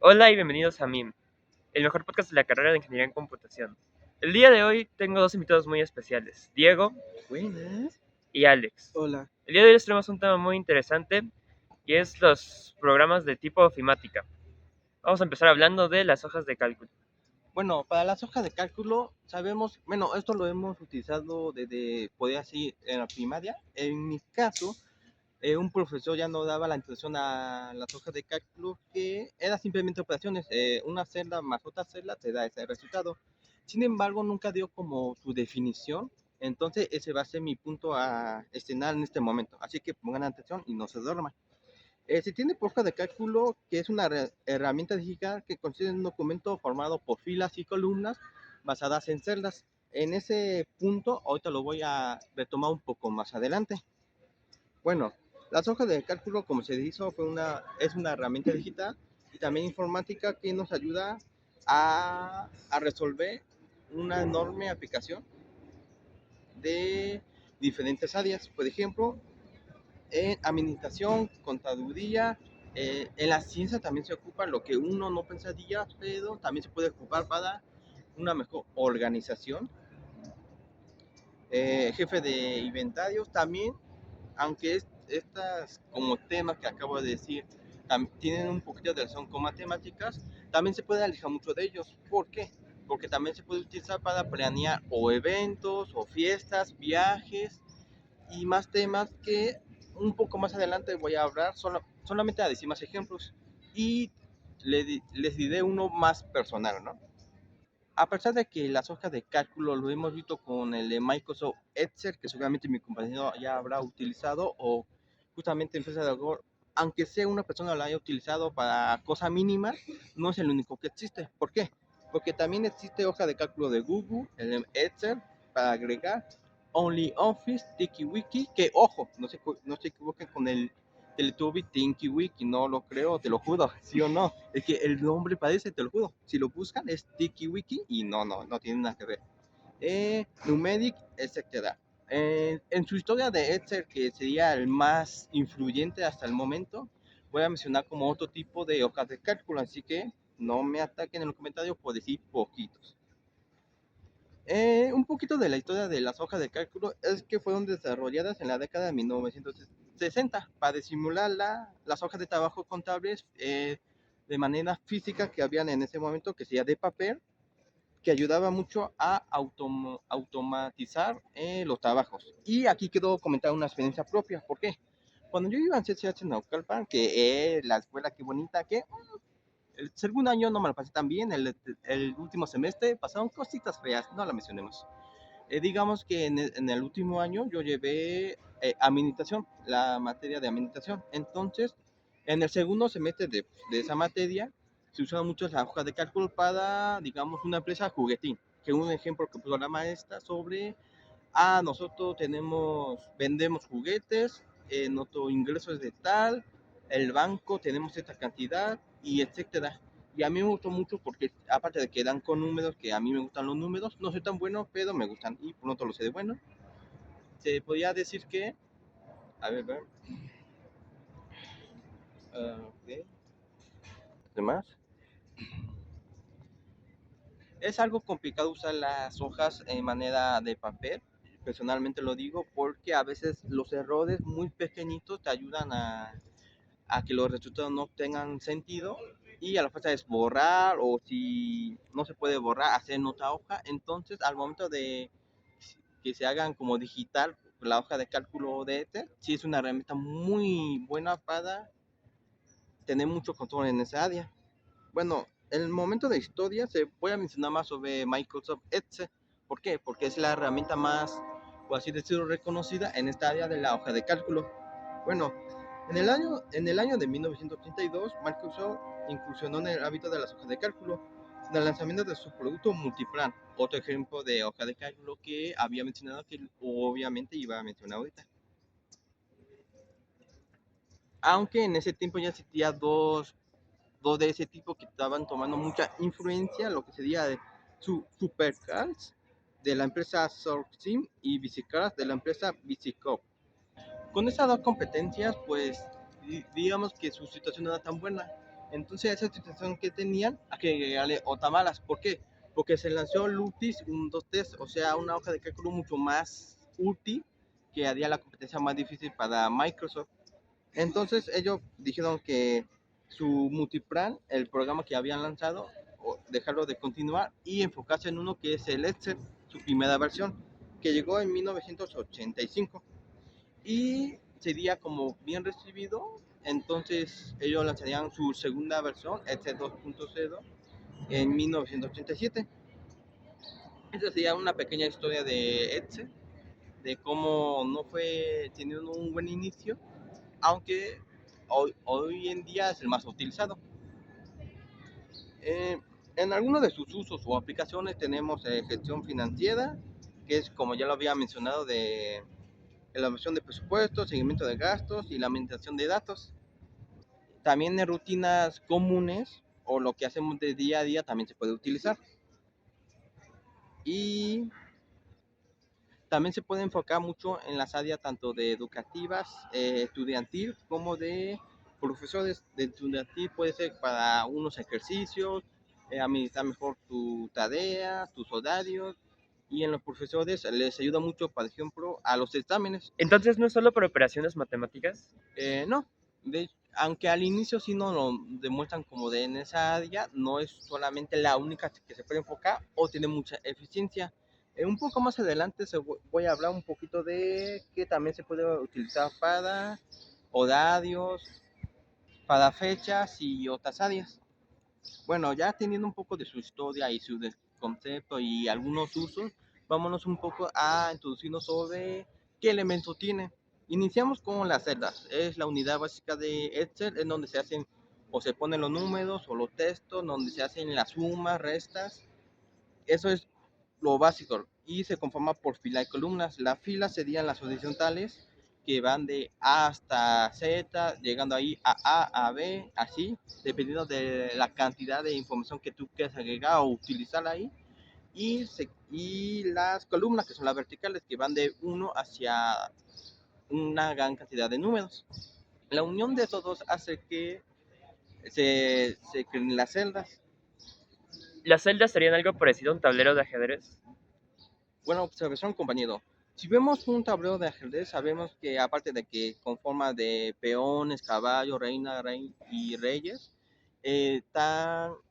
Hola y bienvenidos a MIM, el mejor podcast de la carrera de Ingeniería en Computación. El día de hoy tengo dos invitados muy especiales, Diego Buenas. y Alex. Hola. El día de hoy les tenemos un tema muy interesante y es los programas de tipo ofimática. Vamos a empezar hablando de las hojas de cálculo. Bueno, para las hojas de cálculo sabemos, bueno, esto lo hemos utilizado desde, podría decir, en la primaria. En mi caso, un profesor ya no daba la introducción a las hojas de cálculo, que era simplemente operaciones. Una celda más otra celda te da ese resultado. Sin embargo, nunca dio como su definición. Entonces, ese va a ser mi punto a estrenar en este momento. Así que pongan atención y no se duerman. Se tiene hoja de cálculo, que es una herramienta digital que consiste en un documento formado por filas y columnas basadas en celdas. En ese punto, ahorita lo voy a retomar un poco más adelante. Bueno, las hojas de cálculo, como se dijo, es una herramienta digital y también informática que nos ayuda a resolver una enorme aplicación de diferentes áreas. Por ejemplo, en administración, contaduría, en la ciencia también se ocupa lo que uno no pensaría, pero también se puede ocupar para una mejor organización. Jefe de inventarios también, aunque estas como temas que acabo de decir tienen un poquito de relación con matemáticas, también se puede alejar mucho de ellos. ¿Por qué? Porque también se puede utilizar para planear o eventos o fiestas, viajes y más temas que un poco más adelante voy a hablar, solamente a decir más ejemplos y les diré uno más personal, ¿no? A pesar de que las hojas de cálculo lo hemos visto con el de Microsoft Excel, que seguramente mi compañero ya habrá utilizado, o justamente empresa de Word, aunque sea una persona lo haya utilizado para cosas mínimas, no es el único que existe. ¿Por qué? Porque también existe hoja de cálculo de Google, el Excel, para agregar, OnlyOffice, TikiWiki, que ojo, no se equivoquen con el Teletubby TinkyWiki, no lo creo, te lo juro, sí o no. Es que el nombre parece, te lo juro. Si lo buscan es TikiWiki y no tiene nada que ver. Numeric, etcétera. En su historia de Excel, que sería el más influyente hasta el momento, voy a mencionar como otro tipo de hojas de cálculo, así que no me ataquen en los comentarios por decir poquitos. Un poquito de la historia de las hojas de cálculo es que fueron desarrolladas en la década de 1960 para disimular las hojas de trabajo contables de manera física que habían en ese momento, que sería de papel, que ayudaba mucho a automatizar los trabajos. Y aquí quiero comentar una experiencia propia. ¿Por qué? Cuando yo iba en CCH Naucalpan, que es la escuela, qué bonita, que el segundo año no me lo pasé tan bien, el último semestre pasaron cositas feas, no la mencionemos. Digamos que en el último año yo llevé administración, la materia de administración. Entonces, en el segundo semestre de esa materia, se usaban mucho las hojas de cálculo para, digamos, una empresa juguetín. Que un ejemplo que puso la maestra sobre, nosotros vendemos juguetes, nuestro ingreso es de tal, el banco tenemos esta cantidad y etcétera. Y a mí me gustó mucho porque, aparte de que dan con números, que a mí me gustan los números, no soy tan bueno, pero me gustan y por lo tanto lo sé de bueno. Se podría decir que, a ver, ok, demás. Es algo complicado usar las hojas en manera de papel, personalmente lo digo, porque a veces los errores muy pequeñitos te ayudan a que los resultados no tengan sentido y a la fuerza es borrar o si no se puede borrar, hacer en otra hoja. Entonces, al momento de que se hagan como digital la hoja de cálculo de Excel, sí es una herramienta muy buena para tener mucho control en esa área. Bueno, en el momento de historia se voy a mencionar más sobre Microsoft Excel. ¿Por qué? Porque es la herramienta más, por así decirlo, reconocida en esta área de la hoja de cálculo. Bueno, en el año de 1982, Microsoft incursionó en el hábito de las hojas de cálculo en el lanzamiento de su producto Multiplan, otro ejemplo de hoja de cálculo que había mencionado, que obviamente iba a mencionar ahorita. Aunque en ese tiempo ya existía dos de ese tipo que estaban tomando mucha influencia, lo que sería de Supercars de la empresa Sorsim y Bicicars de la empresa Bicicop. Con esas dos competencias, pues digamos que su situación no era tan buena. Entonces, a esa situación que tenían, hay que agregarle otamalas. ¿Por qué? Porque se lanzó Lutis 123, o sea, una hoja de cálculo mucho más útil que haría la competencia más difícil para Microsoft. Entonces, ellos dijeron que su Multiplan, el programa que habían lanzado, dejarlo de continuar y enfocarse en uno que es el Excel, su primera versión, que llegó en 1985 y sería como bien recibido. Entonces ellos lanzarían su segunda versión, Excel 2.0, en 1987. Esa sería una pequeña historia de Excel, de cómo no fue teniendo un buen inicio, aunque hoy en día es el más utilizado. Eh, en algunos de sus usos o aplicaciones tenemos gestión financiera, que es como ya lo había mencionado, de elaboración de presupuestos, seguimiento de gastos y la administración de datos. También en rutinas comunes o lo que hacemos de día a día también se puede utilizar. Y también se puede enfocar mucho en las áreas tanto de educativas, estudiantil, como de profesores. De estudiantil puede ser para unos ejercicios, administrar mejor tu tarea, tus horarios. Y en los profesores les ayuda mucho, por ejemplo, a los exámenes. Entonces, ¿no es solo para operaciones matemáticas? No, aunque al inicio sí nos lo demuestran como de en esa área, no es solamente la única que se puede enfocar o tiene mucha eficiencia. Un poco más adelante voy a hablar un poquito de que también se puede utilizar para horarios, para fechas y otras áreas. Bueno, ya teniendo un poco de su historia y su concepto y algunos usos, vámonos un poco a introducirnos sobre qué elementos tiene. Iniciamos con las celdas. Es la unidad básica de Excel, en donde se hacen o se ponen los números o los textos, donde se hacen las sumas, restas. Eso es lo básico y se conforma por fila y columnas. Las filas serían las horizontales que van de A hasta Z, llegando ahí a B, así, dependiendo de la cantidad de información que tú quieras agregar o utilizar ahí. Y las columnas, que son las verticales, que van de 1 hacia una gran cantidad de números. La unión de esos dos hace que se creen las celdas. ¿Las celdas serían algo parecido a un tablero de ajedrez? Buena observación, compañero. Si vemos un tablero de ajedrez, sabemos que aparte de que con forma de peones, caballos, reina, rey y reyes,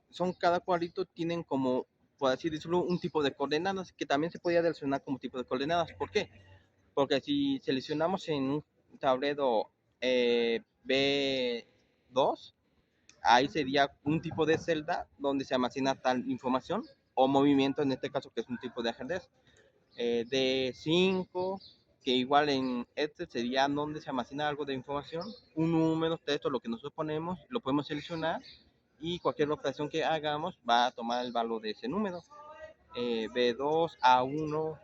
son cada cuadrito tienen como, por así decirlo, un tipo de coordenadas que también se podría relacionar como tipo de coordenadas. ¿Por qué? Porque si seleccionamos en un tablero B2, ahí sería un tipo de celda donde se almacena tal información o movimiento, en este caso que es un tipo de ajedrez de 5, que igual en este sería donde se almacena algo de información, un número, texto, lo que nosotros ponemos, lo podemos seleccionar y cualquier operación que hagamos va a tomar el valor de ese número. B2, A1,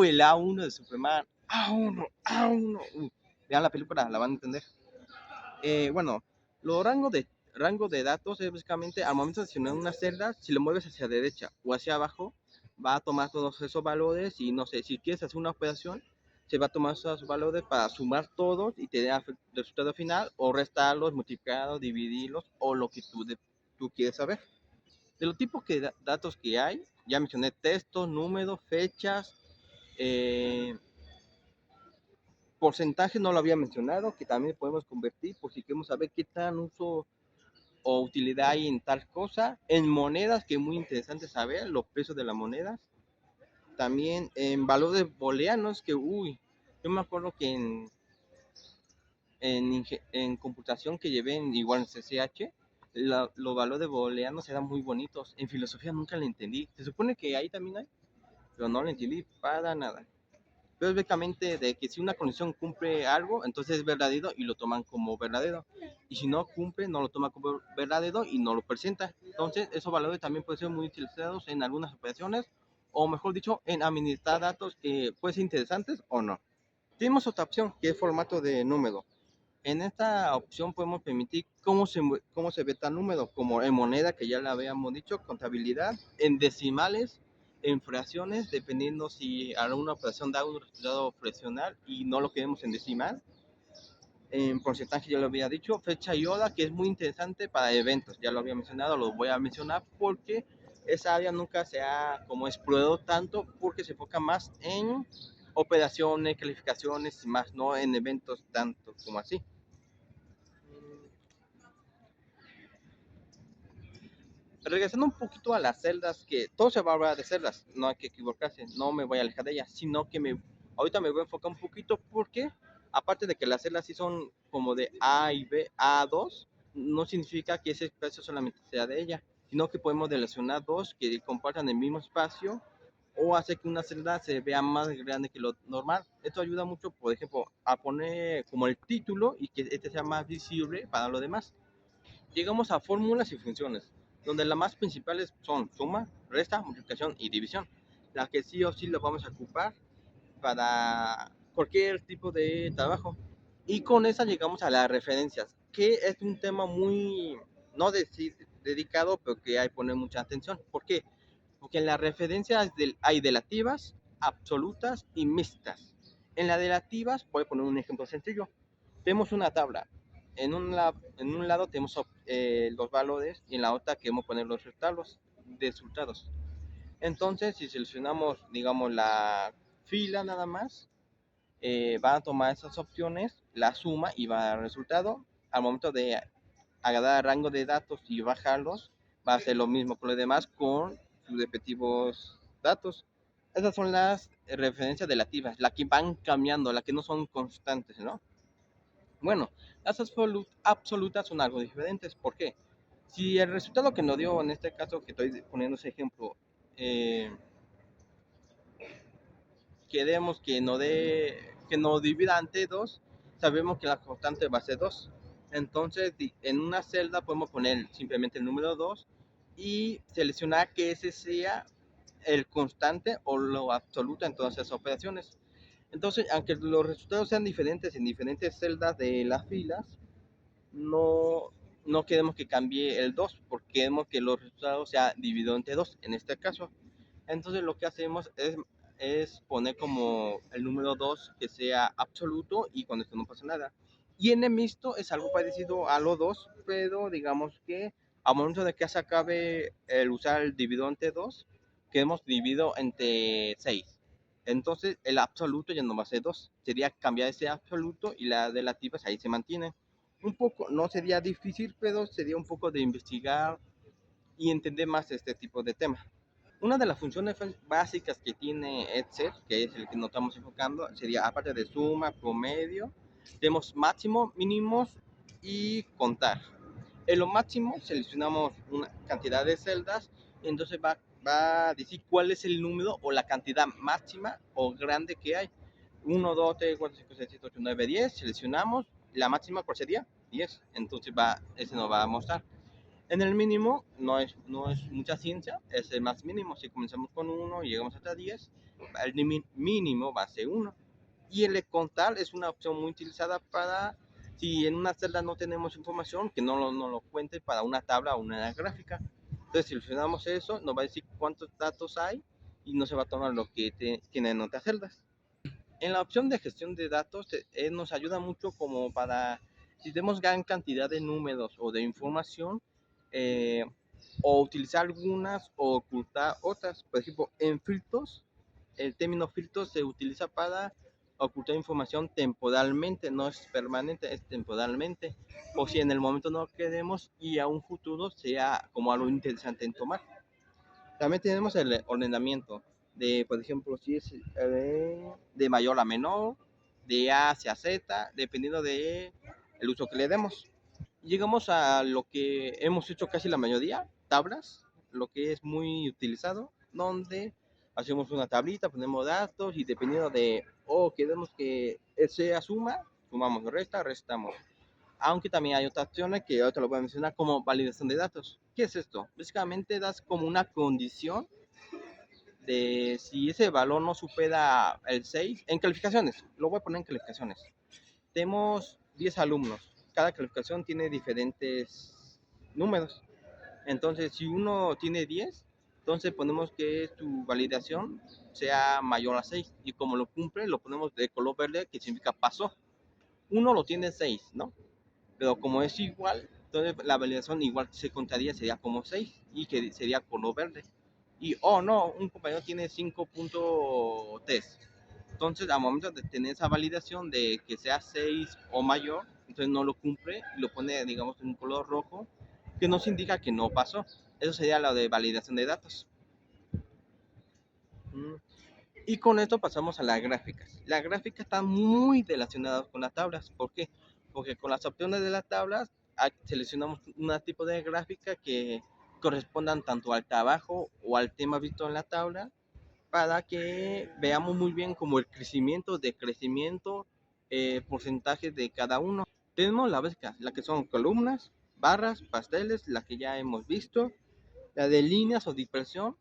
el A1 de Superman, A1, A1, vean la película, la van a entender. Bueno, los rango de datos es básicamente al momento de seleccionar una celda, si lo mueves hacia derecha o hacia abajo, va a tomar todos esos valores y no sé, si quieres hacer una operación, se va a tomar esos valores para sumar todos y te da el resultado final o restarlos, multiplicarlos, dividirlos o lo que tú quieres saber. De los tipos de datos que hay, ya mencioné textos, números, fechas, eh, porcentaje no lo había mencionado, que también podemos convertir por si queremos saber qué tan uso o utilidad hay en tal cosa. En monedas, que es muy interesante saber los precios de las monedas. También en valores booleanos, que yo me acuerdo que en computación que llevé igual en CCH, los valores booleanos eran muy bonitos. En filosofía nunca le entendí. Se supone que ahí también hay, pero no le entendí para nada. Pero es básicamente de que si una condición cumple algo, entonces es verdadero y lo toman como verdadero. Y si no cumple, no lo toma como verdadero y no lo presenta. Entonces, esos valores también pueden ser muy utilizados en algunas operaciones, o mejor dicho, en administrar datos que pueden ser interesantes o no. Tenemos otra opción, que es formato de número. En esta opción podemos permitir cómo se ve tal número, como en moneda, que ya la habíamos dicho, contabilidad, en decimales, en fracciones, dependiendo si alguna operación da un resultado fraccional y no lo queremos en decimal. en porcentaje ya lo había dicho, fecha y hora, que es muy interesante para eventos, ya lo había mencionado, lo voy a mencionar porque esa área nunca se ha como explorado tanto porque se enfoca más en operaciones, calificaciones y más, no en eventos tanto como así. Regresando un poquito a las celdas, que todo se va a hablar de celdas, no hay que equivocarse, no me voy a alejar de ellas, sino que ahorita me voy a enfocar un poquito porque, aparte de que las celdas sí son como de A y B, A2, no significa que ese espacio solamente sea de ella, sino que podemos relacionar dos que compartan el mismo espacio o hacer que una celda se vea más grande que lo normal. Esto ayuda mucho, por ejemplo, a poner como el título y que este sea más visible para los demás. Llegamos a fórmulas y funciones, donde las más principales son suma, resta, multiplicación y división, las que sí o sí las vamos a ocupar para cualquier tipo de trabajo. Y con esa llegamos a las referencias, que es un tema muy, no decir dedicado, pero que hay que poner mucha atención. ¿Por qué? Porque en las referencias hay delativas, absolutas y mixtas. En las delativas, voy a poner un ejemplo sencillo. Tenemos una tabla. En un lado tenemos los valores y en la otra queremos poner los resultados. Entonces, si seleccionamos, digamos, la fila nada más, van a tomar esas opciones, la suma y va a dar resultado. Al momento de agregar rango de datos y bajarlos, va a hacer lo mismo con los demás con sus respectivos datos. Esas son las referencias relativas, las que van cambiando, las que no son constantes, ¿no? Bueno, las absolutas son algo diferentes. ¿Por qué? Si el resultado que nos dio, en este caso que estoy poniendo ese ejemplo, eh, queremos que nos divida entre 2, sabemos que la constante va a ser 2. Entonces, en una celda podemos poner simplemente el número 2 y seleccionar que ese sea el constante o lo absoluto en todas esas operaciones. Entonces, aunque los resultados sean diferentes en diferentes celdas de las filas, no, no queremos que cambie el 2 porque queremos que los resultados sean divididos entre 2 en este caso. Entonces lo que hacemos es poner como el número 2 que sea absoluto y con esto no pasa nada. Y en el mixto es algo parecido a los 2, pero digamos que al momento de que se acabe el usar el dividido entre 2, que hemos dividido entre 6. Entonces el absoluto ya no va a ser 2, sería cambiar ese absoluto y las relativas ahí se mantienen. Un poco, no sería difícil, pero sería un poco de investigar y entender más este tipo de temas. Una de las funciones básicas que tiene Excel, que es el que nos estamos enfocando, sería aparte de suma, promedio, tenemos máximo, mínimos y contar. En lo máximo seleccionamos una cantidad de celdas y entonces va a decir cuál es el número o la cantidad máxima o grande que hay. 1, 2, 3, 4, 5, 6, 7, 8, 9, 10, seleccionamos, la máxima cuál sería 10, entonces ese nos va a mostrar. En el mínimo no es mucha ciencia, es el más mínimo. Si comenzamos con 1 y llegamos hasta 10, el mínimo va a ser 1. Y el contar es una opción muy utilizada para, si en una celda no tenemos información, que no lo cuente para una tabla o una gráfica. Entonces, si seleccionamos eso, nos va a decir cuántos datos hay y no se va a tomar lo que tiene en otras celdas. En la opción de gestión de datos nos ayuda mucho como para, si tenemos gran cantidad de números o de información, eh, o utilizar algunas o ocultar otras. Por ejemplo, en filtros, el término filtros se utiliza para ocultar información temporalmente, no es permanente, es temporalmente, o si en el momento no queremos y a un futuro sea como algo interesante en tomar. También tenemos el ordenamiento de, por ejemplo, si es de mayor a menor, de A hacia Z, dependiendo de el uso que le demos. Llegamos a lo que hemos hecho casi la mayoría, tablas, lo que es muy utilizado, donde hacemos una tablita, ponemos datos y dependiendo de, queremos que sea suma, sumamos, resta, restamos. Aunque también hay otras opciones que ahorita lo voy a mencionar como validación de datos. ¿Qué es esto? Básicamente das como una condición de si ese valor no supera el 6 en calificaciones. Lo voy a poner en calificaciones. Tenemos 10 alumnos. Cada calificación tiene diferentes números. Entonces, si uno tiene 10, entonces ponemos que su validación sea mayor a 6. Y como lo cumple, lo ponemos de color verde, que significa pasó. uno lo tiene 6, ¿no? Pero como es igual, entonces la validación igual se contaría, sería como 6 y que sería color verde. Y, oh no, un compañero tiene 5.3. Entonces, al momento de tener esa validación de que sea 6 o mayor, entonces no lo cumple y lo pone, digamos, en un color rojo, que nos indica que no pasó. Eso sería lo de validación de datos. Mm. Y con esto pasamos a las gráficas. Las gráficas están muy relacionadas con las tablas. ¿Por qué? Porque con las opciones de las tablas seleccionamos un tipo de gráfica que correspondan tanto al trabajo o al tema visto en la tabla para que veamos muy bien como el crecimiento, decrecimiento, porcentajes de cada uno. Tenemos la básica, la que son columnas, barras, pasteles, la que ya hemos visto, la de líneas o dispersión.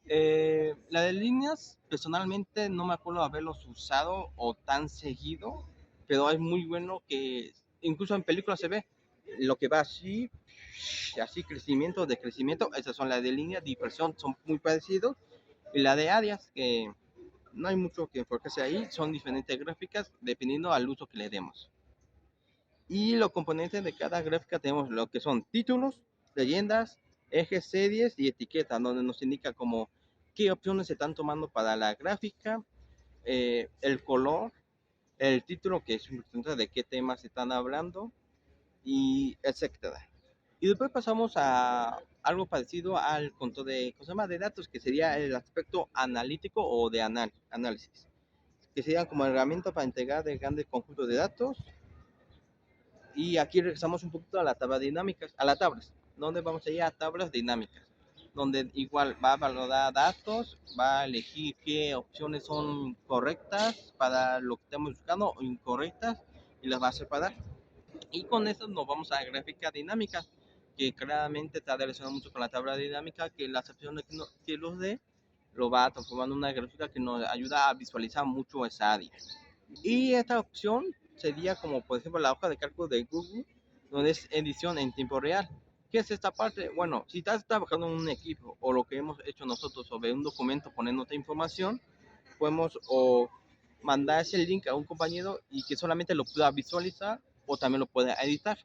La de líneas, personalmente no me acuerdo haberlos usado o tan seguido, pero es muy bueno que incluso en películas se ve lo que va así, así crecimiento, decrecimiento. Esas son las de línea, dispersión, son muy parecidos. Y la de áreas, que no hay mucho que enfocarse ahí, son diferentes gráficas dependiendo al uso que le demos. Y los componentes de cada gráfica tenemos lo que son títulos, leyendas, ejes, series y etiquetas, donde nos indica como qué opciones se están tomando para la gráfica, el color, el título, que es importante de qué temas se están hablando, y etcétera. Y después pasamos a algo parecido al control de, ¿cómo se llama?, de datos, que sería el aspecto analítico o de análisis, que serían como herramienta para integrar de grandes conjuntos de datos. Y aquí regresamos un poquito a la tabla dinámicas, a las tablas, donde vamos a ir a tablas dinámicas, donde igual va a valorar datos, va a elegir qué opciones son correctas para lo que estamos buscando o incorrectas y las va a separar. Y con eso nos vamos a gráfica dinámica, que claramente está relacionado mucho con la tabla dinámica, que las opciones que los dé lo va transformando en una gráfica que nos ayuda a visualizar mucho esa área. Y esta opción sería como por ejemplo la hoja de cálculo de Google, donde es edición en tiempo real. ¿Qué es esta parte? Bueno, si estás trabajando en un equipo o lo que hemos hecho nosotros sobre un documento poniendo otra información, podemos o mandar ese link a un compañero y que solamente lo pueda visualizar o también lo pueda editar.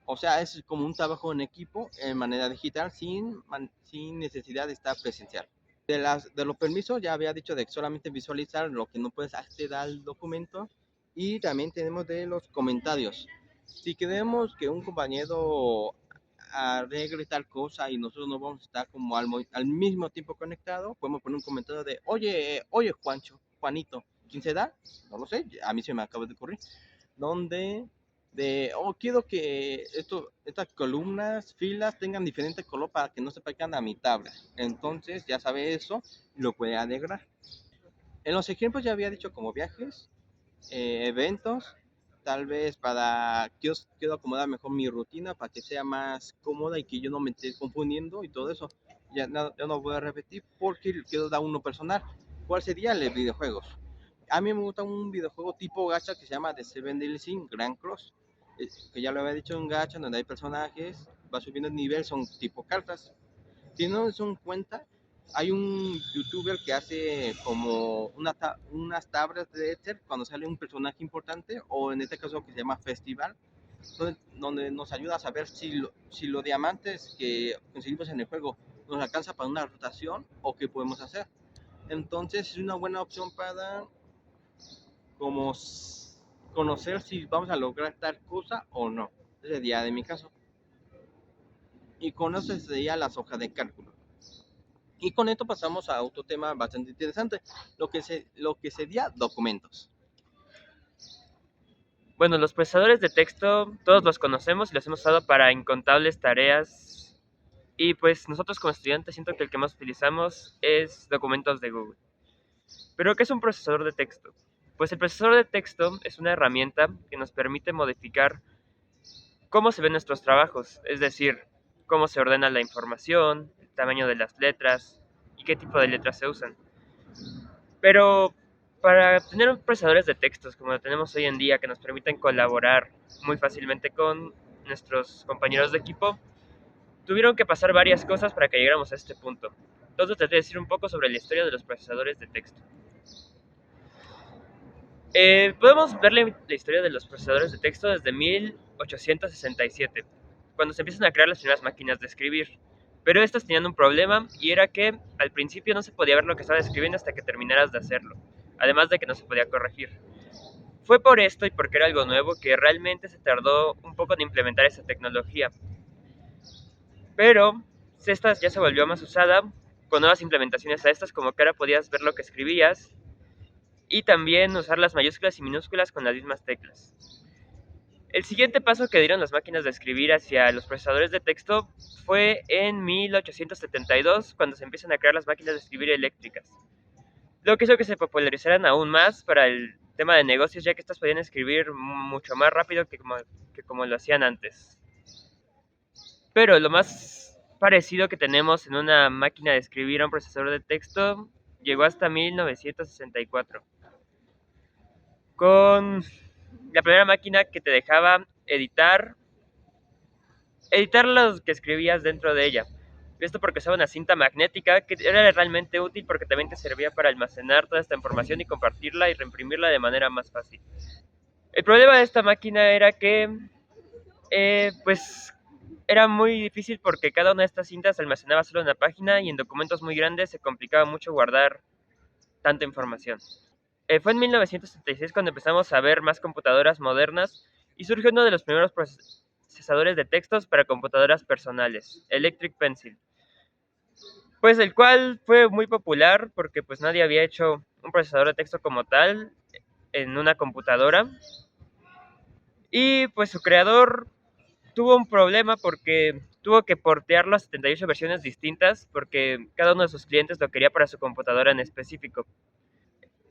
O sea, es como un trabajo en equipo en manera digital sin necesidad de estar presencial. De los permisos ya había dicho de solamente visualizar lo que no puedes acceder al documento, y también tenemos de los comentarios. Si queremos que un compañero arregle tal cosa y nosotros no vamos a estar como al mismo tiempo conectado, podemos poner un comentario de, oye Juanito, ¿quién se da? No lo sé, a mí se me acaba de ocurrir. Donde quiero que estas columnas, filas tengan diferente color para que no se pegan a mi tabla. Entonces ya sabe eso y lo puede alegrar. En los ejemplos ya había dicho como viajes, eventos, tal vez para quiero acomodar mejor mi rutina para que sea más cómoda y que yo no me esté confundiendo y todo eso. Ya no voy a repetir porque quiero dar uno personal. ¿Cuál sería el de videojuegos? A mí me gusta un videojuego tipo gacha que se llama The Seven Deadly Sins Grand Cross, que ya lo había dicho, un gacha donde hay personajes, va subiendo el nivel, son tipo cartas. Si no se dan cuenta, hay un youtuber que hace como unas tablas de Ether cuando sale un personaje importante, o en este caso que se llama Festival, donde nos ayuda a saber si los diamantes que conseguimos en el juego nos alcanza para una rotación o qué podemos hacer. Entonces es una buena opción para como conocer si vamos a lograr tal cosa o no. Ese sería de mi caso. Y con eso sería las hojas de cálculo. Y con esto pasamos a otro tema bastante interesante, lo que sería documentos. Bueno, los procesadores de texto todos los conocemos y los hemos usado para incontables tareas. Y pues nosotros como estudiantes siento que el que más utilizamos es documentos de Google. Pero ¿qué es un procesador de texto? Pues el procesador de texto es una herramienta que nos permite modificar cómo se ven nuestros trabajos, es decir, cómo se ordena la información, el tamaño de las letras y qué tipo de letras se usan. Pero para tener procesadores de textos como lo tenemos hoy en día, que nos permiten colaborar muy fácilmente con nuestros compañeros de equipo, tuvieron que pasar varias cosas para que llegáramos a este punto. Entonces te voy a decir un poco sobre la historia de los procesadores de texto. Podemos ver la historia de los procesadores de texto desde 1867, cuando se empiezan a crear las primeras máquinas de escribir. Pero estas tenían un problema y era que al principio no se podía ver lo que estaba escribiendo hasta que terminaras de hacerlo, además de que no se podía corregir. Fue por esto y porque era algo nuevo que realmente se tardó un poco en implementar esa tecnología. Pero esta ya se volvió más usada con nuevas implementaciones a estas, como que ahora podías ver lo que escribías y también usar las mayúsculas y minúsculas con las mismas teclas. El siguiente paso que dieron las máquinas de escribir hacia los procesadores de texto fue en 1872, cuando se empiezan a crear las máquinas de escribir eléctricas, lo que hizo que se popularizaran aún más para el tema de negocios, ya que estas podían escribir mucho más rápido que como lo hacían antes. Pero lo más parecido que tenemos en una máquina de escribir a un procesador de texto llegó hasta 1964, con la primera máquina que te dejaba editar lo que escribías dentro de ella. Esto porque usaba una cinta magnética que era realmente útil porque también te servía para almacenar toda esta información y compartirla y reimprimirla de manera más fácil. El problema de esta máquina era que pues era muy difícil porque cada una de estas cintas se almacenaba solo en una página y en documentos muy grandes se complicaba mucho guardar tanta información. Fue en 1976 cuando empezamos a ver más computadoras modernas y surgió uno de los primeros procesadores de textos para computadoras personales, Electric Pencil. Pues el cual fue muy popular porque pues nadie había hecho un procesador de texto como tal en una computadora. Y pues su creador tuvo un problema porque tuvo que portearlo a 78 versiones distintas porque cada uno de sus clientes lo quería para su computadora en específico.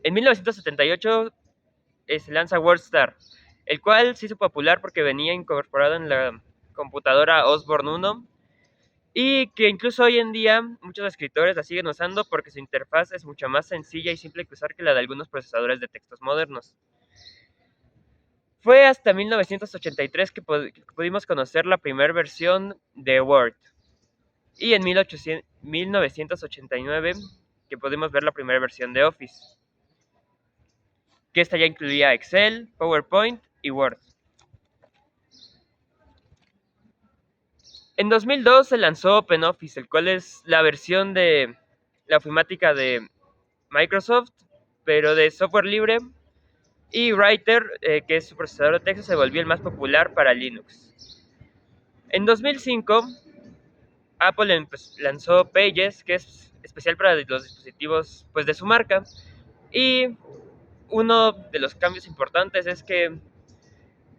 En 1978 se lanza WordStar, el cual se hizo popular porque venía incorporado en la computadora Osborne 1 y que incluso hoy en día muchos escritores la siguen usando porque su interfaz es mucho más sencilla y simple que usar que la de algunos procesadores de textos modernos. Fue hasta 1983 que pudimos conocer la primera versión de Word y en 1989 que pudimos ver la primera versión de Office, que esta ya incluía Excel, PowerPoint y Word. En 2002 se lanzó OpenOffice, el cual es la versión de la ofimática de Microsoft, pero de software libre, y Writer, que es su procesador de texto, se volvió el más popular para Linux. En 2005, Apple lanzó Pages, que es especial para los dispositivos pues, de su marca, y uno de los cambios importantes es que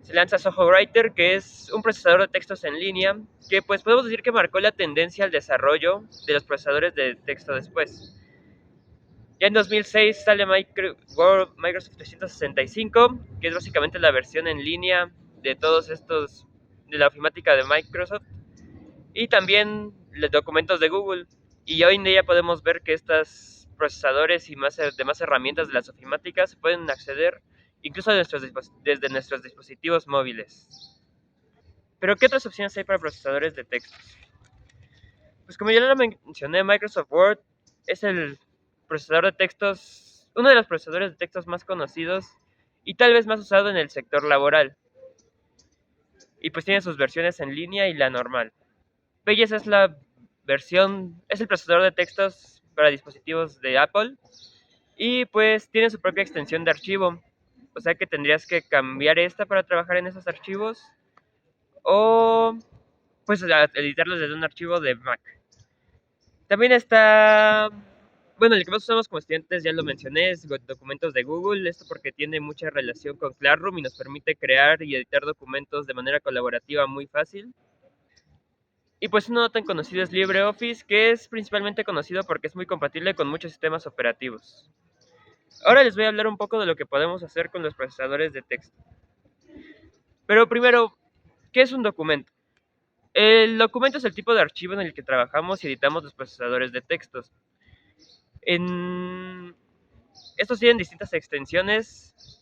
se lanza Zoho Writer, que es un procesador de textos en línea, que pues podemos decir que marcó la tendencia al desarrollo de los procesadores de texto después. Ya en 2006 sale Microsoft 365, que es básicamente la versión en línea de todos estos, de la ofimática de Microsoft, y también los documentos de Google. Y hoy en día podemos ver que estos procesadores y demás herramientas de las ofimáticas se pueden acceder incluso desde nuestros dispositivos móviles. Pero ¿qué otras opciones hay para procesadores de textos? Pues como ya lo mencioné, Microsoft Word es el procesador de textos, uno de los procesadores de textos más conocidos y tal vez más usado en el sector laboral. Y pues tiene sus versiones en línea y la normal. Pages es es el procesador de textos para dispositivos de Apple y pues tiene su propia extensión de archivo. O sea que tendrías que cambiar esta para trabajar en esos archivos o pues editarlos desde un archivo de Mac. También está, bueno, el que más usamos como estudiantes ya lo mencioné, es documentos de Google, esto porque tiene mucha relación con Classroom y nos permite crear y editar documentos de manera colaborativa muy fácil. Y pues uno no tan conocido es LibreOffice, que es principalmente conocido porque es muy compatible con muchos sistemas operativos. Ahora les voy a hablar un poco de lo que podemos hacer con los procesadores de texto. Pero primero, ¿qué es un documento? El documento es el tipo de archivo en el que trabajamos y editamos los procesadores de textos. Estos tienen distintas extensiones,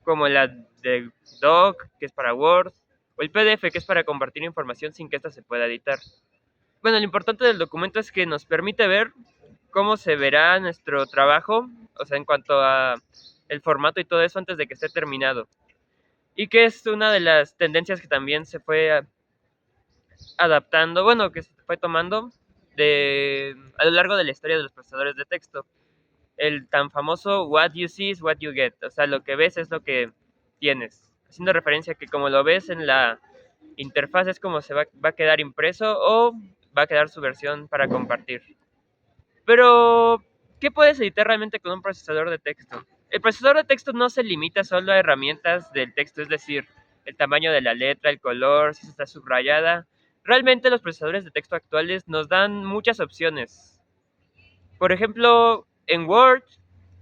como la de Doc, que es para Word, o el PDF, que es para compartir información sin que ésta se pueda editar. Bueno, lo importante del documento es que nos permite ver cómo se verá nuestro trabajo, o sea, en cuanto a el formato y todo eso antes de que esté terminado. Y que es una de las tendencias que también se fue adaptando, bueno, que se fue tomando a lo largo de la historia de los procesadores de texto. El tan famoso what you see is what you get, o sea, lo que ves es lo que tienes, haciendo referencia a que como lo ves en la interfaz es como va a quedar impreso o va a quedar su versión para compartir. Pero, ¿qué puedes editar realmente con un procesador de texto? El procesador de texto no se limita solo a herramientas del texto, es decir, el tamaño de la letra, el color, si está subrayada. Realmente los procesadores de texto actuales nos dan muchas opciones. Por ejemplo, en Word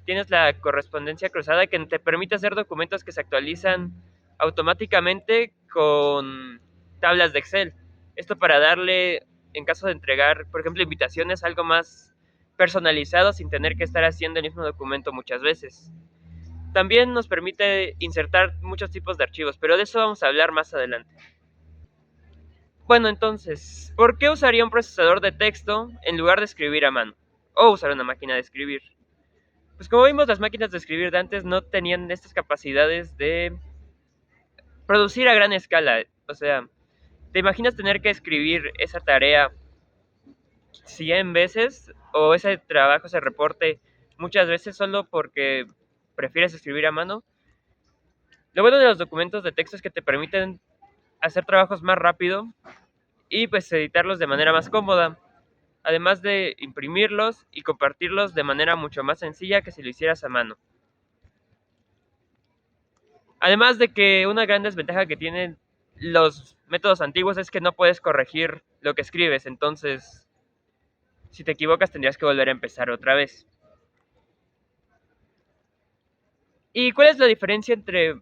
tienes la correspondencia cruzada que te permite hacer documentos que se actualizan automáticamente con tablas de Excel. Esto para darle, en caso de entregar, por ejemplo, invitaciones, algo más personalizado sin tener que estar haciendo el mismo documento muchas veces. También nos permite insertar muchos tipos de archivos, pero de eso vamos a hablar más adelante. Bueno, entonces, ¿por qué usaría un procesador de texto en lugar de escribir a mano? O usar una máquina de escribir. Pues como vimos, las máquinas de escribir de antes no tenían estas capacidades de producir a gran escala. O sea, ¿te imaginas tener que escribir esa tarea 100 veces o ese trabajo, ese reporte muchas veces solo porque prefieres escribir a mano? Lo bueno de los documentos de texto es que te permiten hacer trabajos más rápido y pues editarlos de manera más cómoda, además de imprimirlos y compartirlos de manera mucho más sencilla que si lo hicieras a mano. Además de que una gran desventaja que tienen los métodos antiguos es que no puedes corregir lo que escribes, entonces si te equivocas tendrías que volver a empezar otra vez. ¿Y cuál es la diferencia entre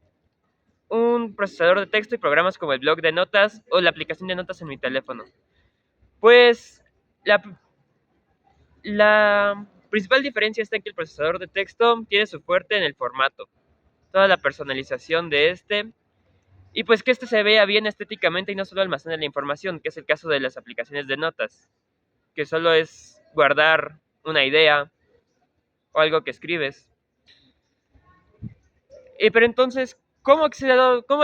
un procesador de texto y programas como el blog de notas o la aplicación de notas en mi teléfono? Pues la, la principal diferencia está en que el procesador de texto tiene su fuerte en el formato, toda la personalización de este. Y pues que este se vea bien estéticamente y no solo almacene la información, que es el caso de las aplicaciones de notas, que solo es guardar una idea o algo que escribes. Pero entonces, ¿cómo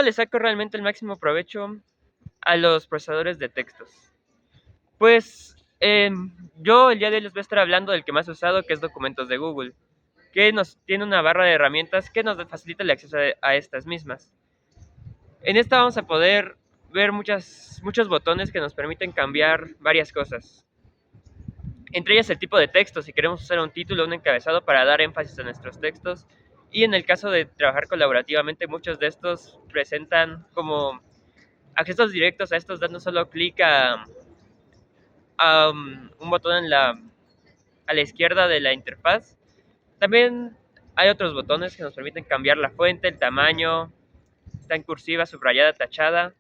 le saco realmente el máximo provecho a los procesadores de textos? Pues yo el día de hoy les voy a estar hablando del que más he usado, que es Documentos de Google, que nos tiene una barra de herramientas que nos facilita el acceso a estas mismas. En esta vamos a poder ver muchos botones que nos permiten cambiar varias cosas. Entre ellas el tipo de texto, si queremos usar un título o un encabezado para dar énfasis a nuestros textos. Y en el caso de trabajar colaborativamente, muchos de estos presentan como accesos directos a estos dando solo clic a un botón a la izquierda de la interfaz. También hay otros botones que nos permiten cambiar la fuente, el tamaño, está en cursiva, subrayada, tachada.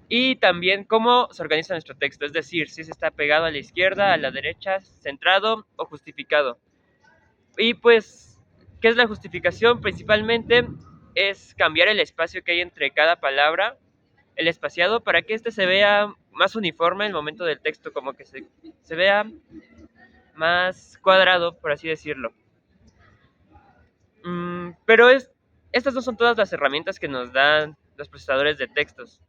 Y también cómo se organiza nuestro texto, es decir, si se está pegado a la izquierda, a la derecha, centrado o justificado. Y pues, ¿qué es la justificación? Principalmente es cambiar el espacio que hay entre cada palabra, el espaciado, para que este se vea más uniforme en el momento del texto, como que se vea más cuadrado, por así decirlo. Pero estas no son todas las herramientas que nos dan los procesadores de textos.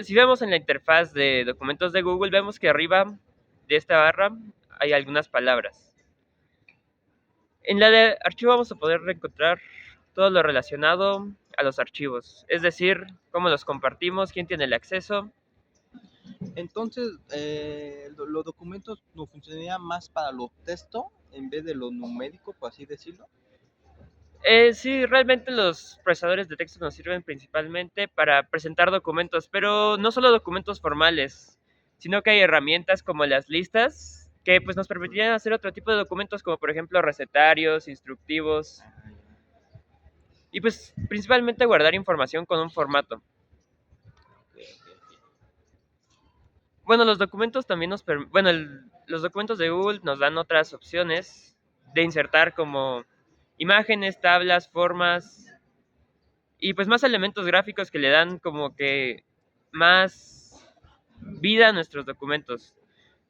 Si vemos en la interfaz de documentos de Google, vemos que arriba de esta barra hay algunas palabras. En la de archivo vamos a poder encontrar todo lo relacionado a los archivos, es decir, cómo los compartimos, quién tiene el acceso. Entonces, los documentos no funcionarían más para los textos en vez de lo numérico, por así decirlo. Sí, realmente los procesadores de texto nos sirven principalmente para presentar documentos, pero no solo documentos formales, sino que hay herramientas como las listas que pues nos permitirían hacer otro tipo de documentos como por ejemplo recetarios, instructivos y pues principalmente guardar información con un formato. Bueno, los documentos también los documentos de Google nos dan otras opciones de insertar como imágenes, tablas, formas y pues más elementos gráficos que le dan como que más vida a nuestros documentos.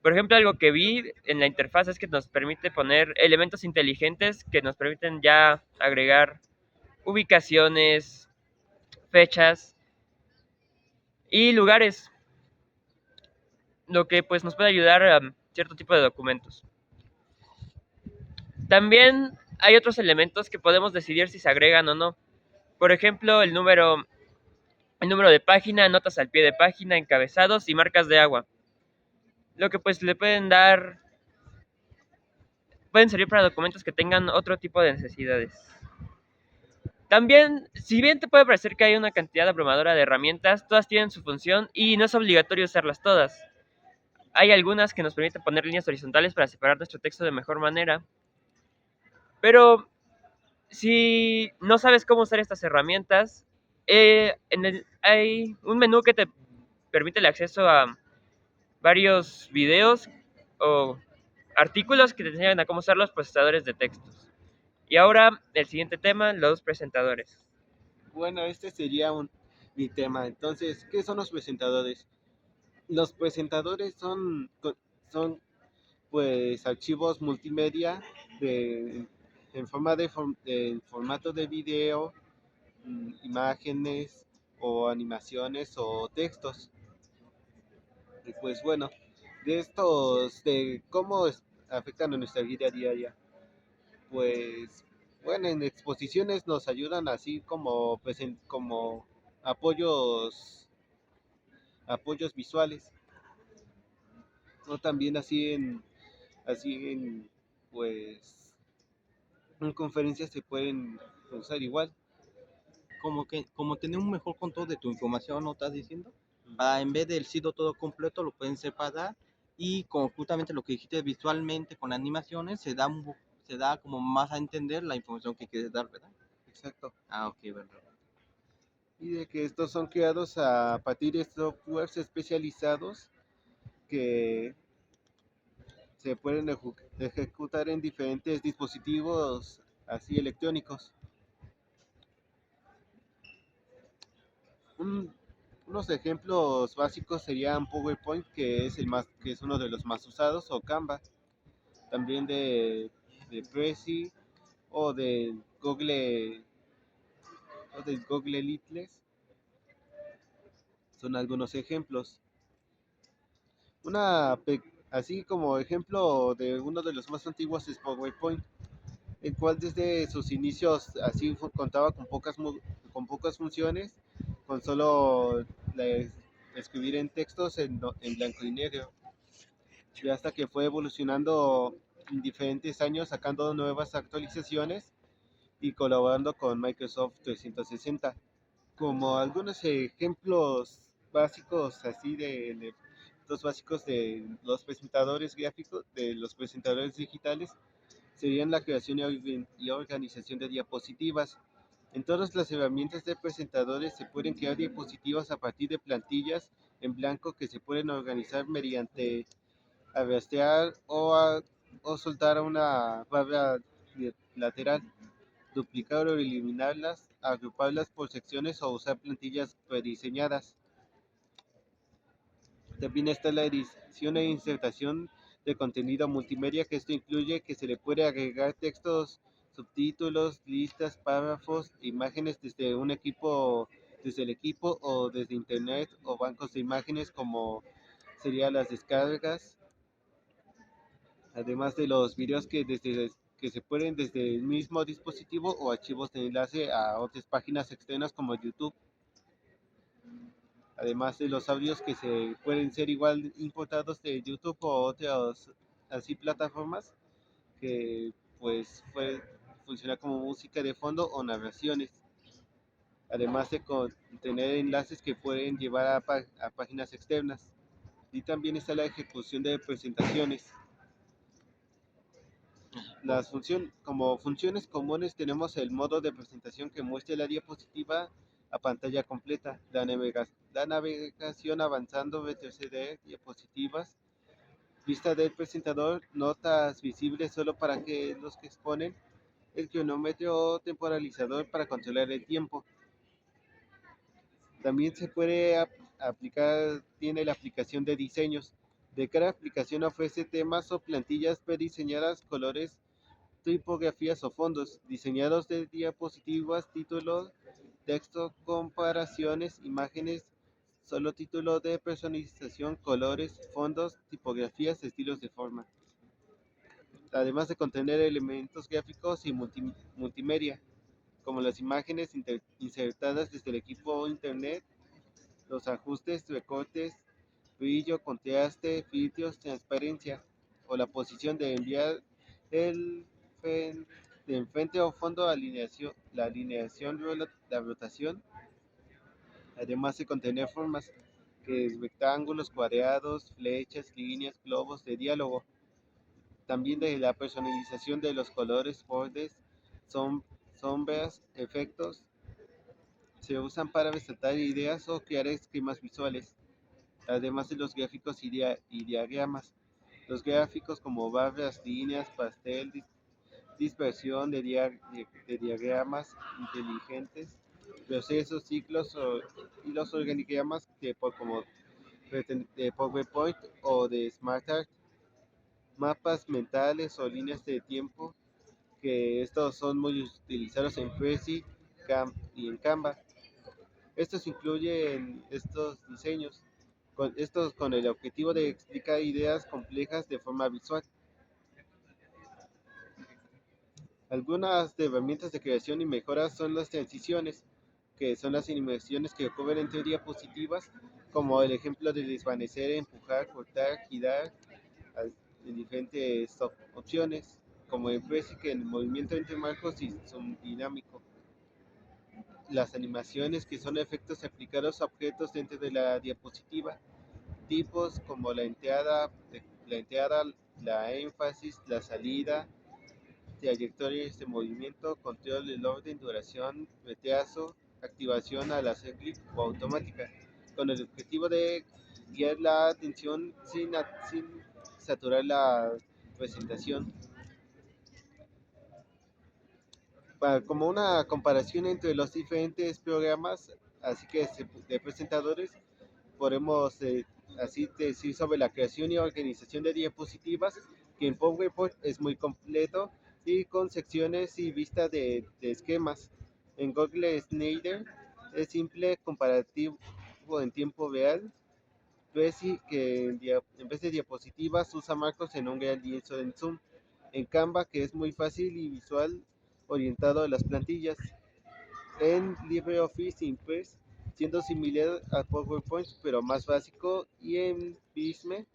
Por ejemplo, algo que vi en la interfaz es que nos permite poner elementos inteligentes que nos permiten ya agregar ubicaciones, fechas y lugares, lo que pues nos puede ayudar a cierto tipo de documentos. También hay otros elementos que podemos decidir si se agregan o no. Por ejemplo, el número de página, notas al pie de página, encabezados y marcas de agua. Lo que pues le pueden servir para documentos que tengan otro tipo de necesidades. También, si bien te puede parecer que hay una cantidad abrumadora de herramientas, todas tienen su función y no es obligatorio usarlas todas. Hay algunas que nos permiten poner líneas horizontales para separar nuestro texto de mejor manera, pero si no sabes cómo usar estas herramientas, hay un menú que te permite el acceso a varios videos o artículos que te enseñan a cómo usar los procesadores de textos. Y ahora el siguiente tema, los presentadores. Bueno, este sería mi tema. Entonces, ¿qué son los presentadores? Los presentadores son pues archivos multimedia de, en forma en formato de video, imágenes o animaciones o textos. Y pues bueno, de estos, de cómo afectan a nuestra vida diaria. Pues bueno, en exposiciones nos ayudan así como, como apoyos visuales, o también así en, pues, en conferencias se pueden usar igual. Como tener un mejor control de tu información, ¿no estás diciendo? Para en vez del sitio todo completo, lo pueden separar y con justamente lo que dijiste visualmente con animaciones, se da como más a entender la información que quieres dar, ¿verdad? Exacto. Ah, ok, verdad. Y de que estos son creados a partir de softwares especializados que se pueden ejecutar en diferentes dispositivos así electrónicos. Un- Unos ejemplos básicos serían PowerPoint, que es uno de los más usados, o Canva, también de Prezi o del Google Leadless, son algunos ejemplos. Así como ejemplo de uno de los más antiguos es PowerPoint, el cual desde sus inicios así contaba con pocas funciones, con solo la- escribir en textos en blanco y negro, y hasta que fue evolucionando en diferentes años, sacando nuevas actualizaciones y colaborando con Microsoft 360. Como algunos ejemplos básicos así de los básicos de los presentadores gráficos, de los presentadores digitales, serían la creación y organización de diapositivas. En todas las herramientas de presentadores se pueden crear diapositivas a partir de plantillas en blanco que se pueden organizar mediante arrastrar o soltar una barra lateral, duplicar o eliminarlas, agruparlas por secciones o usar plantillas prediseñadas. También está la edición e insertación de contenido multimedia, que esto incluye que se le puede agregar textos, subtítulos, listas, párrafos, imágenes desde el equipo o desde internet o bancos de imágenes como serían las descargas, además de los videos que se pueden desde el mismo dispositivo o archivos de enlace a otras páginas externas como YouTube, además de los audios que se pueden ser igual importados de YouTube o otras así plataformas que pues puede funcionar como música de fondo o narraciones, además de tener enlaces que pueden llevar a páginas externas. Y también está la ejecución de presentaciones. Como funciones comunes tenemos el modo de presentación que muestra la diapositiva a pantalla completa, la navegación avanzando, retroceder, diapositivas, vista del presentador, notas visibles solo para que los que exponen, el cronómetro o temporalizador para controlar el tiempo. También tiene la aplicación de diseños, De cada aplicación ofrece temas o plantillas prediseñadas, colores, tipografías o fondos, diseñados de diapositivas, títulos, texto, comparaciones, imágenes, solo título de personalización, colores, fondos, tipografías, estilos de forma. Además de contener elementos gráficos y multimedia, como las imágenes insertadas desde el equipo internet, los ajustes, recortes, brillo, contraste, filtros, transparencia, o la posición de enviar el de enfrente o fondo, alineación, la alineación, la rotación, además de contener formas, que es rectángulos, cuadrados, flechas, líneas, globos de diálogo. También de la personalización de los colores, bordes, sombras, efectos, se usan para resaltar ideas o crear esquemas visuales, además de los gráficos y diagramas. Los gráficos como barras, líneas, pastel, dispersión de diagramas inteligentes, procesos, ciclos y los organigramas como de PowerPoint o de SmartArt, mapas mentales o líneas de tiempo, que estos son muy utilizados en Prezi y en Canva. Estos incluyen estos diseños, estos con el objetivo de explicar ideas complejas de forma visual. Algunas de herramientas de creación y mejora son las transiciones, que son las animaciones que ocurren entre diapositivas, como el ejemplo de desvanecer, empujar, cortar, girar, en diferentes opciones, como en Prezi, que el movimiento entre marcos y son dinámico. Las animaciones, que son efectos aplicados a objetos dentro de la diapositiva, tipos como la entrada, la énfasis, la salida, trayectorias de movimiento, control del orden, duración, retraso, activación al hacer clic o automática, con el objetivo de guiar la atención sin saturar la presentación. Como una comparación entre los diferentes programas, así que de presentadores, podemos así decir sobre la creación y organización de diapositivas, que en PowerPoint es muy completo y con secciones y vista de esquemas. En Google Slider es simple, comparativo en tiempo real. Prezi, que en vez de diapositivas usa marcos en un gran lienzo en Zoom. En Canva, que es muy fácil y visual, orientado a las plantillas. En LibreOffice Impress, siendo similar a PowerPoint pero más básico, y en Visme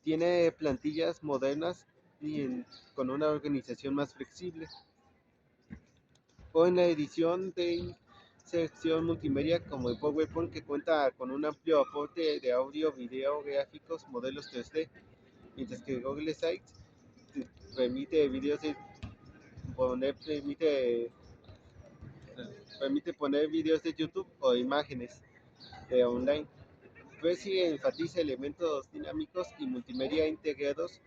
tiene plantillas modernas con una organización más flexible. O en la edición de sección multimedia como en PowerPoint, que cuenta con un amplio aporte de audio, video, gráficos, modelos 3D, mientras que Google Sites permite videos de poner, permite poner videos de YouTube o imágenes online. Prezi enfatiza elementos dinámicos y multimedia integrados.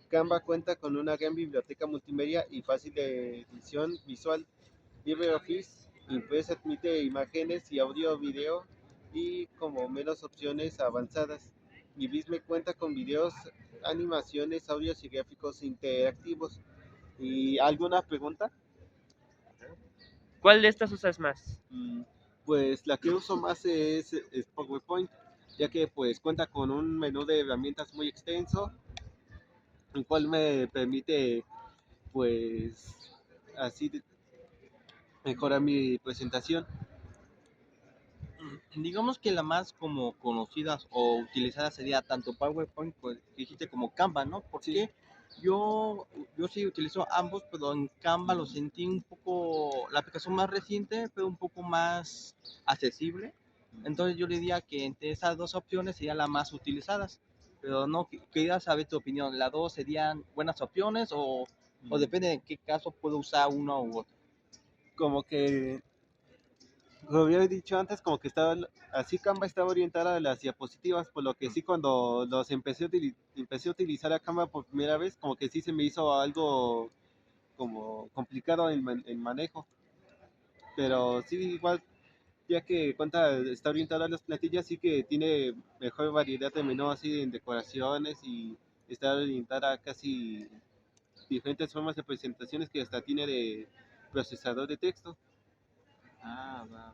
Canva cuenta con una gran biblioteca multimedia y fácil de edición visual. LibreOffice Impress admite imágenes y audio, video y como menos opciones avanzadas. Y Visme cuenta con videos, animaciones, audios y gráficos interactivos. ¿Y alguna pregunta? ¿Cuál de estas usas más? Pues la que uso más es PowerPoint, ya que pues cuenta con un menú de herramientas muy extenso, el cual me permite pues así mejorar mi presentación. Digamos que la más como conocidas o utilizada sería tanto PowerPoint, pues, que dijiste, como Canva, ¿no? Sí. Porque yo sí utilizo ambos, pero en Canva lo sentí un poco, la aplicación más reciente, pero un poco más accesible. Entonces yo le diría que entre esas dos opciones serían las más utilizadas. Pero no, quería saber tu opinión. ¿Las dos serían buenas opciones o depende de en qué caso puedo usar uno u otro? Como que, como había dicho antes, como que estaba así, Canva estaba orientada a las diapositivas, por lo que sí, cuando empecé a utilizar a Canva por primera vez, como que sí se me hizo algo como complicado en manejo, pero sí, igual ya que cuenta, está orientada a las plantillas, sí que tiene mejor variedad de menú así en decoraciones y está orientada a casi diferentes formas de presentaciones que hasta tiene de procesador de texto. Ah, va, va.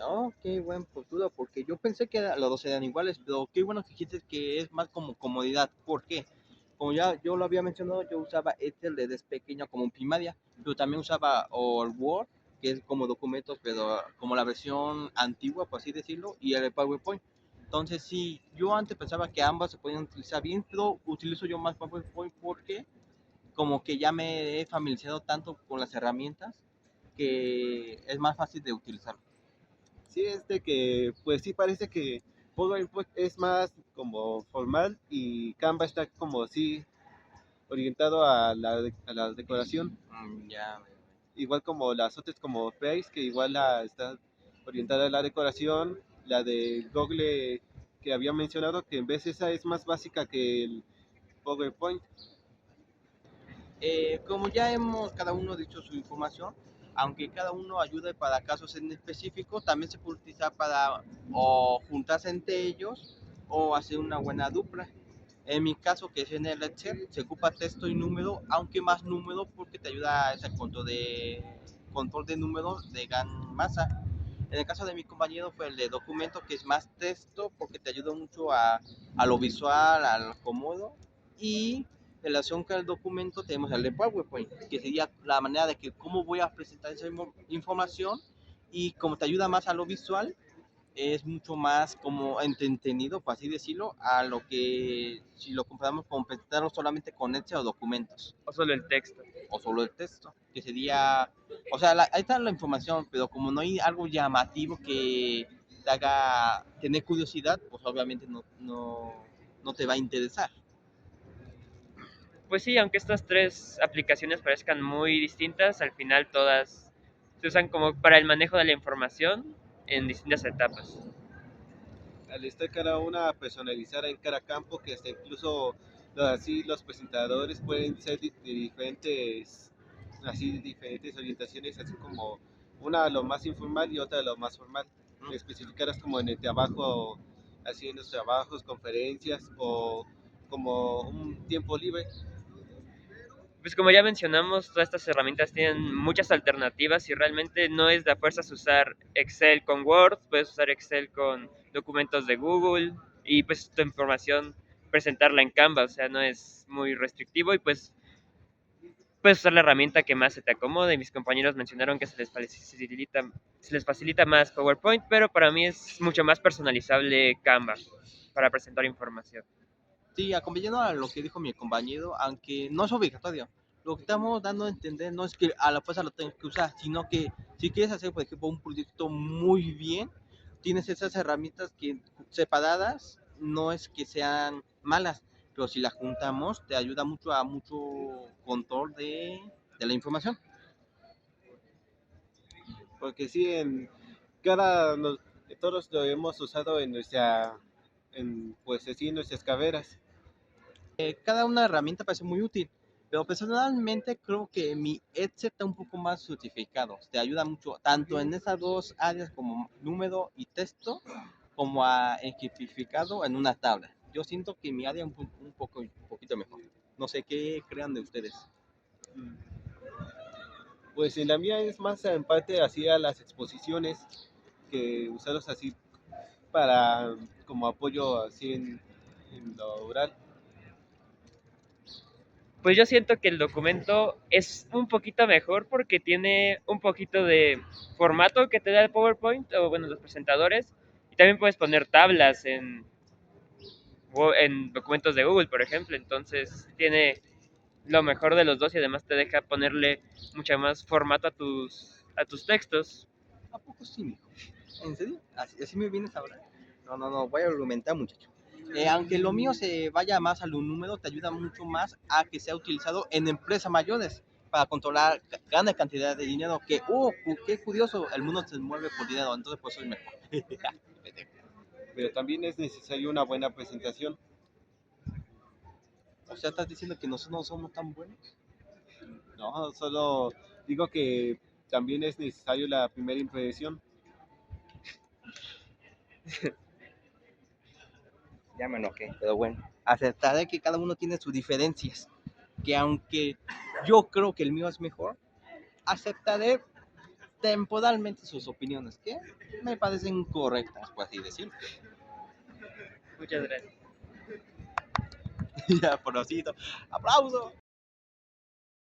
Oh, qué buen postura, porque yo pensé que los dos eran iguales, pero qué bueno que dijiste que es más como comodidad. ¿Por qué? Como ya yo lo había mencionado, yo usaba Excel desde pequeño como primaria, pero también usaba o el Word, que es como documentos, pero como la versión antigua, por así decirlo, y el PowerPoint. Entonces, sí, yo antes pensaba que ambas se podían utilizar bien, pero utilizo yo más PowerPoint porque como que ya me he familiarizado tanto con las herramientas que es más fácil de utilizar. Sí, que, pues sí parece que PowerPoint es más como formal y Canva está como sí orientado a a la decoración, Ya, igual como las otras como Face, que igual está orientada a la decoración, la de Google que había mencionado, que en vez esa es más básica que el PowerPoint. como ya hemos cada uno dicho su información, aunque cada uno ayude para casos en específico, también se puede utilizar para o juntarse entre ellos o hacer una buena dupla. En mi caso, que es en el Excel, se ocupa texto y número, aunque más número porque te ayuda a ese control de números de gran masa. En el caso de mi compañero fue el de documento, que es más texto porque te ayuda mucho a lo visual, al cómodo. Y en relación con el documento tenemos el de PowerPoint, que sería la manera de que cómo voy a presentar esa información y como te ayuda más a lo visual, es mucho más como entretenido, por así decirlo, a lo que si lo comparamos con presentarlo solamente con Excel o documentos O solo el texto. o solo el texto, que sería, o sea, ahí está la información, pero como no hay algo llamativo que te haga tener curiosidad, pues obviamente no te va a interesar. Pues sí, aunque estas tres aplicaciones parezcan muy distintas, al final todas se usan como para el manejo de la información en distintas etapas. Al estar cada una personalizada en cada campo, que hasta incluso así los presentadores pueden ser de diferentes, así diferentes orientaciones, así como una lo más informal y otra lo más formal, especificadas como en el trabajo, así en los trabajos, conferencias o como un tiempo libre. Pues como ya mencionamos, todas estas herramientas tienen muchas alternativas y realmente no es de a fuerzas usar Excel con Word, puedes usar Excel con documentos de Google y pues tu información presentarla en Canva, o sea, no es muy restrictivo y pues puedes usar la herramienta que más se te acomode. Mis compañeros mencionaron que se les facilita más PowerPoint, pero para mí es mucho más personalizable Canva para presentar información. Sí, acompañando a lo que dijo mi compañero, aunque no es obligatorio, lo que estamos dando a entender no es que a la fuerza lo tengas que usar, sino que si quieres hacer, por ejemplo, un proyecto muy bien, tienes esas herramientas que separadas no es que sean malas, pero si las juntamos te ayuda mucho a mucho control de la información. Porque sí, en cada, todos lo hemos usado en pues así, en nuestras carreras. Cada una herramienta parece muy útil, pero personalmente creo que mi Excel está un poco más certificado. Te ayuda mucho tanto en esas dos áreas como número y texto, como a ejemplificado en una tabla. Yo siento que mi área es un poquito mejor. No sé qué crean de ustedes. Pues en la mía es más en parte así a las exposiciones, que usarlos así para como apoyo así en lo oral. Pues yo siento que el documento es un poquito mejor porque tiene un poquito de formato que te da el PowerPoint o bueno, los presentadores. Y también puedes poner tablas en documentos de Google, por ejemplo. Entonces tiene lo mejor de los dos y además te deja ponerle mucha más formato a tus textos. ¿A poco sí, mijo? ¿En serio? ¿Así me vienes ahora? No, voy a argumentar, muchacho. Aunque lo mío se vaya más a lo número, te ayuda mucho más a que sea utilizado en empresas mayores para controlar grande cantidad de dinero. Qué curioso, el mundo se mueve por dinero, entonces pues soy mejor. Pero también es necesario una buena presentación. O sea, estás diciendo que nosotros no somos tan buenos. No, solo digo que también es necesario la primera impresión. Ya me enojé, pero bueno, aceptaré que cada uno tiene sus diferencias, que aunque yo creo que el mío es mejor, aceptaré temporalmente sus opiniones, que me parecen correctas, por así decirlo. Muchas gracias. Ya, por aplauso.